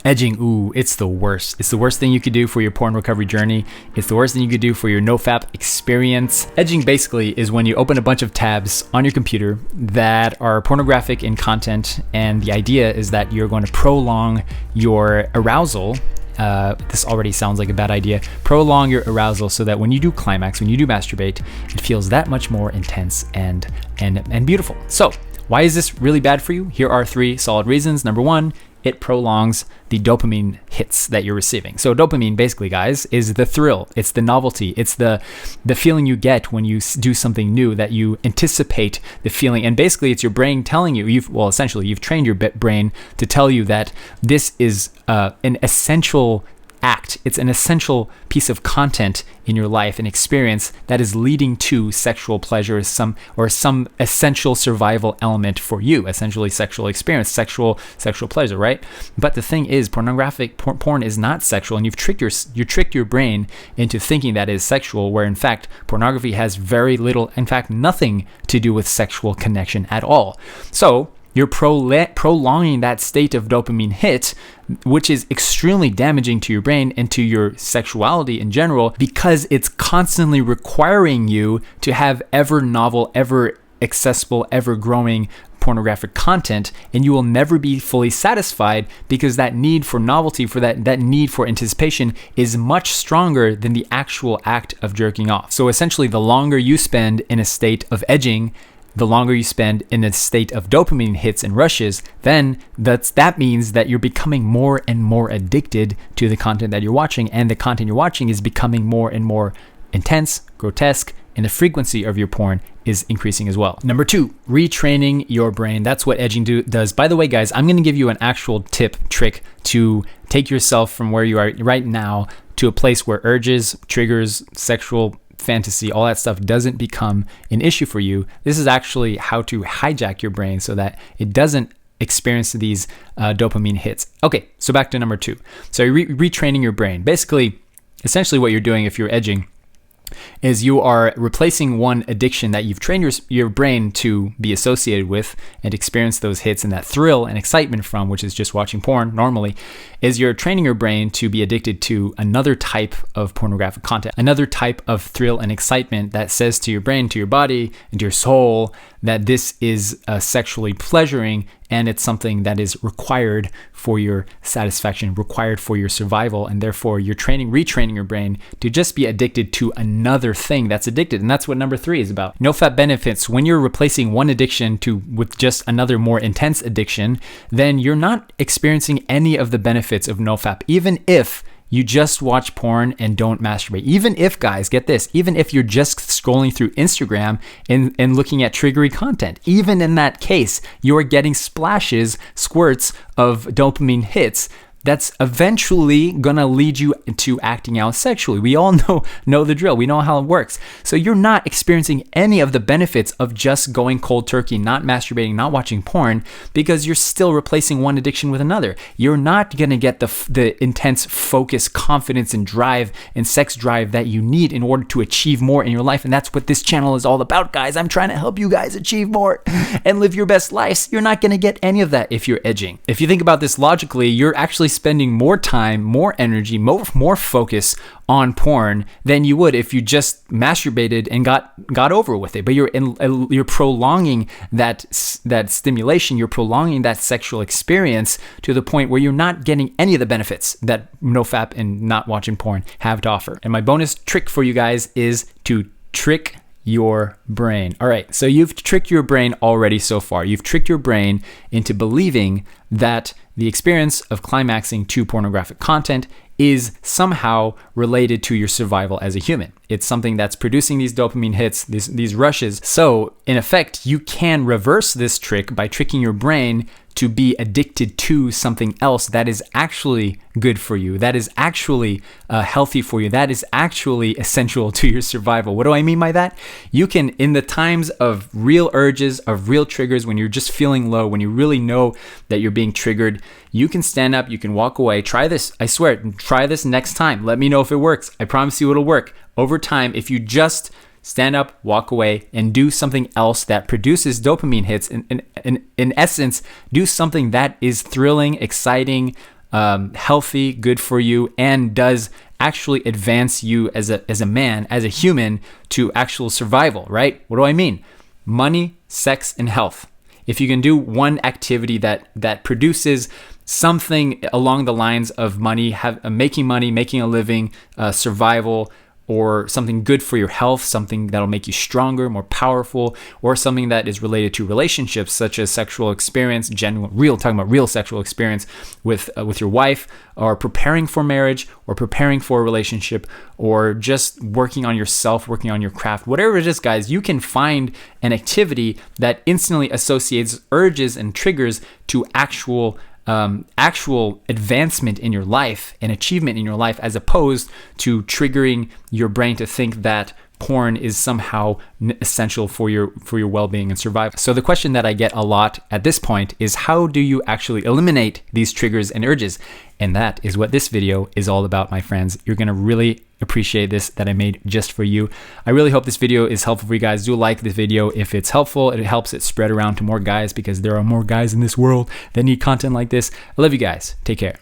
Edging, ooh, it's the worst. It's the worst thing you could do for your porn recovery journey. It's the worst thing you could do for your NoFap experience. Edging basically is when you open a bunch of tabs on your computer that are pornographic in content, and the idea is that you're going to prolong your arousal. This already sounds like a bad idea. Prolong your arousal so that when you do climax, when you do masturbate, it feels that much more intense and beautiful. So, why is this really bad for you? Here are 3 solid reasons. Number 1, it prolongs the dopamine hits that you're receiving. So dopamine, basically, guys, is the thrill. It's the novelty. It's the feeling you get when you do something new, that you anticipate the feeling. And basically, it's your brain telling you, essentially, you've trained your brain to tell you that this is an essential act. It's an essential piece of content in your life, an experience that is leading to sexual pleasure, some essential survival element for you, essentially sexual experience, sexual pleasure, right? But the thing is, pornographic porn is not sexual, and you've tricked your brain into thinking that is sexual, where in fact pornography has very little, in fact nothing, to do with sexual connection at all. So you're prolonging that state of dopamine hit, which is extremely damaging to your brain and to your sexuality in general, because it's constantly requiring you to have ever novel, ever accessible, ever growing pornographic content, and you will never be fully satisfied, because that need for novelty, for that need for anticipation, is much stronger than the actual act of jerking off. So essentially, the longer you spend in a state of edging, the longer you spend in a state of dopamine hits and rushes, then that means that you're becoming more and more addicted to the content that you're watching, and the content you're watching is becoming more and more intense, grotesque, and the frequency of your porn is increasing as well. Number 2, retraining your brain. That's what edging does. By the way, guys, I'm going to give you an actual trick to take yourself from where you are right now to a place where urges, triggers, sexual fantasy, all that stuff doesn't become an issue for you. This is actually how to hijack your brain so that it doesn't experience these dopamine hits. Okay, so back to number 2. So retraining your brain. Basically, essentially what you're doing if you're edging is you are replacing one addiction that you've trained your brain to be associated with and experience those hits and that thrill and excitement from, which is just watching porn normally, is you're training your brain to be addicted to another type of pornographic content, another type of thrill and excitement that says to your brain, to your body, and to your soul that this is sexually pleasuring, and it's something that is required for your satisfaction, required for your survival, and therefore you're retraining your brain to just be addicted to another thing that's addicted. And that's what number 3 is about. NoFap benefits: when you're replacing one addiction with just another more intense addiction, then you're not experiencing any of the benefits of NoFap, even if you just watch porn and don't masturbate. Even if, guys, get this, even if you're just scrolling through Instagram and looking at triggery content, even in that case, you're getting squirts of dopamine hits that's eventually gonna lead you to acting out sexually. We all know the drill. We know how it works. So you're not experiencing any of the benefits of just going cold turkey, not masturbating, not watching porn, because you're still replacing one addiction with another. You're not gonna get the intense focus, confidence, and drive and sex drive that you need in order to achieve more in your life. And that's what this channel is all about, guys. I'm trying to help you guys achieve more and live your best lives. You're not gonna get any of that if you're edging. If you think about this logically, you're actually spending more time, more energy, more focus on porn than you would if you just masturbated and got over with it. But you're prolonging that stimulation, you're prolonging that sexual experience to the point where you're not getting any of the benefits that NoFap and not watching porn have to offer. And my bonus trick for you guys is to trick your brain. All right, so you've tricked your brain already so far. You've tricked your brain into believing that the experience of climaxing to pornographic content is somehow related to your survival as a human. It's something that's producing these dopamine hits, these rushes. So in effect, you can reverse this trick by tricking your brain to be addicted to something else that is actually good for you, that is actually healthy for you, that is actually essential to your survival. What do I mean by that? You can, in the times of real urges, of real triggers, when you're just feeling low, when you really know that you're being triggered, you can stand up, you can walk away. Try this, I swear, try this next time. Let me know if it works. I promise you it'll work. Over time, if you just stand up, walk away, and do something else that produces dopamine hits. In essence, do something that is thrilling, exciting, healthy, good for you, and does actually advance you as a man, as a human, to actual survival, right? What do I mean? Money, sex, and health. If you can do one activity that produces something along the lines of money, making a living, survival, or something good for your health, something that'll make you stronger, more powerful, or something that is related to relationships, such as sexual experience, talking about real sexual experience with your wife, or preparing for marriage, or preparing for a relationship, or just working on yourself, working on your craft, whatever it is, guys, you can find an activity that instantly associates urges and triggers to actual advancement in your life and achievement in your life, as opposed to triggering your brain to think that porn is somehow essential for your well-being and survival. So the question that I get a lot at this point is, how do you actually eliminate these triggers and urges? And that is what this video is all about, my friends. You're gonna really appreciate this, that I made just for you. I really hope this video is helpful for you guys. Do like this video if it's helpful. It helps it spread around to more guys, because there are more guys in this world that need content like this. I love you guys. Take care.